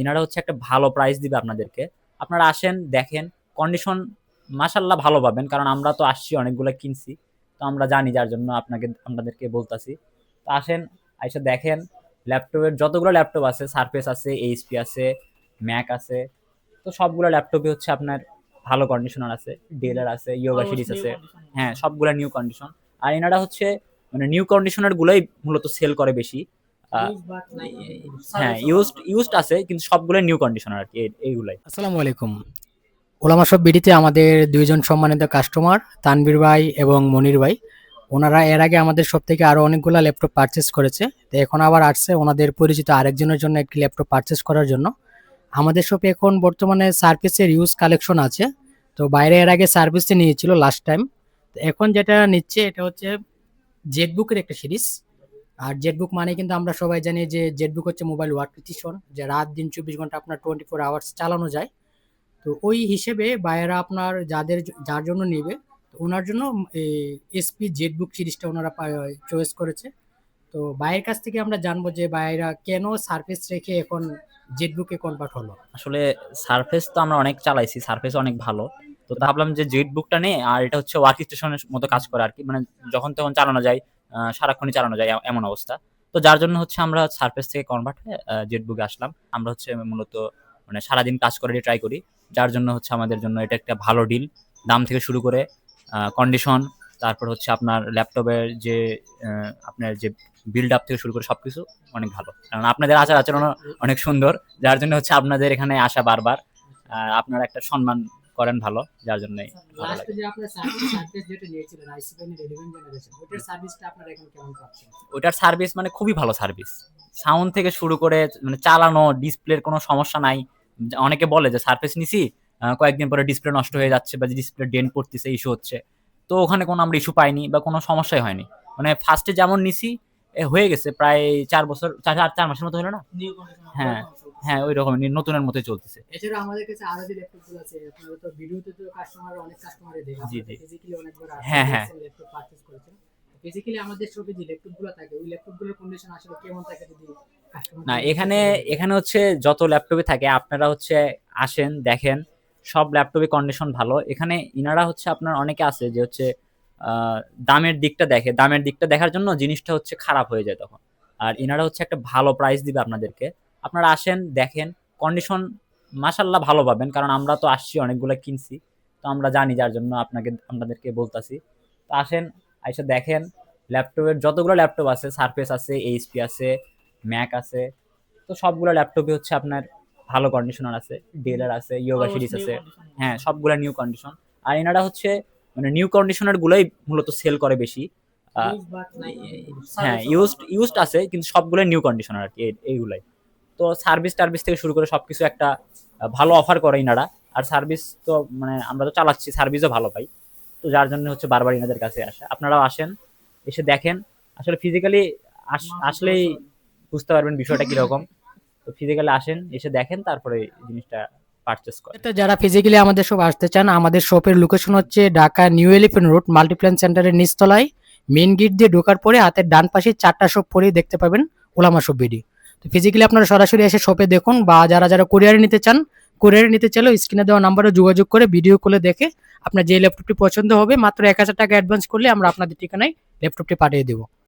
এনারা হচ্ছে একটা ভালো প্রাইস দিবে আপনাদেরকে। আপনারা আসেন, দেখেন, কন্ডিশন মাশাআল্লাহ ভালো পাবেন। কারণ আমরা তো আসছি, অনেকগুলা কিনছি। তো আমরা জানি, যার জন্য আপনাদেরকে বলতাছি। তো আসেন, আইসা দেখেন, ল্যাপটপের যতগুলো ল্যাপটপ আছে, সারফেস আছে, এইচপি আছে, ম্যাক আছে। তো সবগুলো ল্যাপটপই হচ্ছে আপনার ভালো কন্ডিশনার আছে, ডেলের আছে, ইয়োগা সিরিজ আছে। হ্যাঁ, সবগুলা নিউ কন্ডিশন। আর এনারা হচ্ছে মানে নিউ কন্ডিশনার গুলোই মূলত সেল করে বেশি। আহ, হ্যাঁ, ইউজড আছে, কিন্তু সবগুলো নিউ কন্ডিশনার আর কি, এইগুলাই। আসসালামু আলাইকুম। ওলামা সব বিডিতে আমাদের দুইজন সম্মানিত কাস্টমার, তানভীর ভাই এবং মনির ভাই। ওনারা এর আগে আমাদের শপ থেকে আরো অনেকগুলো ল্যাপটপ পারচেস করেছে। তো এখন আবার আসছে ওনাদের পরিচিত আরেকজনের জন্য একটি ল্যাপটপ পারচেস করার জন্য। আমাদের শপে এখন বর্তমানে সার্ভিসের ইউজ কালেকশন আছে। তো বাইরে এর আগে সার্ভিসে নিয়েছিল লাস্ট টাইম। তো এখন যেটা নিচ্ছে এটা হচ্ছে জেটবুকের একটা সিরিজ। আর জেটবুক মানে কিন্তু আমরা সবাই জানি যে জেটবুক হচ্ছে মোবাইল ওয়ার্ক স্টেশন, যে রাত দিন 24 ঘন্টা আপনার 24 আওয়ার্স চালানো যায়। তো ওই হিসেবে বায়েরা আপনার যার জন্য নেবে, তো ওনার জন্য এসপি জেটবুক সিরিজটা ওনারা চয়েস করেছে। তো বায়ের কাছ থেকে আমরা জানবো যে বায়েরা কেন সার্ভিস রেখে এখন জেটবুকে কনভার্ট হলো। আসলে সারফেস তো আমরা অনেক চালাইছি, সারফেস অনেক ভালো। তো ভাবলাম যে জেট বুকটা নেই, আর এটা হচ্ছে ওয়ার্ক স্টেশনের মতো কাজ করে আর কি, মানে যখন তখন চালানো যায়, সারাক্ষণই চালানো যায়, এমন অবস্থা। তো যার জন্য হচ্ছে আমরা সারফেস থেকে কনভার্ট হয়ে জেট বুকে আসলাম। আমরা হচ্ছে মূলত মানে সারাদিন কাজ করে ট্রাই করি। যার জন্য হচ্ছে আমাদের জন্য এটা একটা ভালো ডিল। দাম থেকে শুরু করে কন্ডিশন, তারপর হচ্ছে আপনার ল্যাপটপের যে আপনার যে বিল্ড আপ থেকে শুরু করে সবকিছু অনেক ভালো। কারণ আপনাদের আচার আচরণ অনেক সুন্দর, যার জন্য হচ্ছে আপনাদের এখানে আসা বারবার। আর আপনারা একটা সম্মান করেন ভালো, যার জন্য ভালো লাস্টে লাগে। যে আপনার সার্ভিস যেটা নিয়েছিলেন i7 এর 11 জেনারেশন, ওটার সার্ভিসটা আপনারা এখন কেমন পাচ্ছেন? ওইটার সার্ভিস মানে খুবই ভালো সার্ভিস। সাউন্ড থেকে শুরু করে মানে চালানো, ডিসপ্লের কোনো সমস্যা নাই। অনেকে বলে যে সার্ফেস নিছি, কয়েকদিন পরে ডিসপ্লে নষ্ট হয়ে যাচ্ছে বা ডিসপ্লে ডেন্ট পড়তেছে, ইস্যু হচ্ছে। তো ওখানে কোনো আমরা ইস্যু পাইনি বা কোনো সমস্যাই হয়নি। মানে ফার্স্টে যেমন নিছি, হয়ে গেছে প্রায় 4 বছর, 4 মাসের মতো হলো না। হ্যাঁ, হ্যাঁ, ওই রকম নতুনের মতোই চলতেছে। এছাড়া আমাদের কাছে আরো যে ল্যাপটপগুলো আছে, আপনারা তো ভিডিওতে তো অনেক কাস্টমারে দেখে, জি, আপনারা জি। ফিজিক্যালি অনেকবার আসছেন, হ্যাঁ, হ্যাঁ। দেখছেন, ল্যাপটপ পারচেজ করেছেন। ফিজিক্যালি আমাদের শপে যে ল্যাপটপগুলো থাকে, ওই ল্যাপটপগুলোর কন্ডিশন আসলে কেমন থাকে যদি না, কাস্টমারকে এখানে একটু বলেন। এখানে হচ্ছে যত ল্যাপটপে থাকে, আপনারা হচ্ছে আসেন, দেখেন, সব ল্যাপটপে কন্ডিশন ভালো। এখানে ইনারা হচ্ছে আপনার অনেকে আছে যে হচ্ছে আহ, দামের দিকটা দেখে, দামের দিকটা দেখার জন্য জিনিসটা হচ্ছে খারাপ হয়ে যায় তখন। আর ইনারা হচ্ছে একটা ভালো প্রাইস দিবে আপনাদেরকে। আপনারা আসেন, দেখেন, কন্ডিশন মাশাল্লাহ ভালো পাবেন। কারণ আমরা তো আসছি, অনেকগুলো কিনছি। তো আমরা জানি, যার জন্য আপনাদেরকে বলতাছি। তো আসেন, আইসা দেখেন, ল্যাপটপের যতগুলো ল্যাপটপ আছে, সারফেস আছে, এইচপি আছে, ম্যাক আছে। তো সবগুলো ল্যাপটপই হচ্ছে আপনার ভালো কন্ডিশনার আছে, ডেলের আছে, ইয়োগা সিরিজ আছে। হ্যাঁ, সবগুলা নিউ কন্ডিশন। আর এনারা হচ্ছে মানে নিউ কন্ডিশনার গুলোই মূলত সেল করে বেশি। আহ, হ্যাঁ, ইউজড আছে, কিন্তু সবগুলো নিউ কন্ডিশনার আর কি, এইগুলাই। তো সার্ভিস টার্ভিস থেকে শুরু করে সবকিছু একটা ভালো অফার করে ইনারা। আর সার্ভিস তো মানে আমরা তো চালাচ্ছি, সার্ভিসও ভালো পাই। তো যার জন্য হচ্ছে বারবার এনাদের কাছে আসা। আপনারাও আসেন, এসে দেখেন। আসলে ফিজিক্যালি আসলেই বুঝতে পারবেন বিষয়টা কিরকম। তো ফিজিক্যালি আসেন, এসে দেখেন, তারপরে জিনিসটা পারচেস করেন। তো যারা ফিজিক্যালি আমাদের শপ আসতে চান, আমাদের শপের লোকেশন হচ্ছে Dhaka new elephant road Multiplan সেন্টারের নিচতলায়। মেইন গেট দিয়ে ঢোকার পরে হাতের ডান পাশে 4টা শপ পরেই দেখতে পাবেন ওলামা শপ বিডি। তো ফিজিক্যালি আপনারা সরাসরি এসে শপে দেখুন, বা যারা যারা কুরিয়ারে নিতে চান, কুরিয়ারে নিতে চাইলেও স্ক্রিনে দেওয়া নাম্বারে যোগাযোগ করে ভিডিও কলে দেখে আপনার যে ল্যাপটপটি পছন্দ হবে মাত্র 1000 টাকা অ্যাডভান্স করলে আমরা আপনাদের ঠিকানায় ল্যাপটপটি পাঠিয়ে দেবো।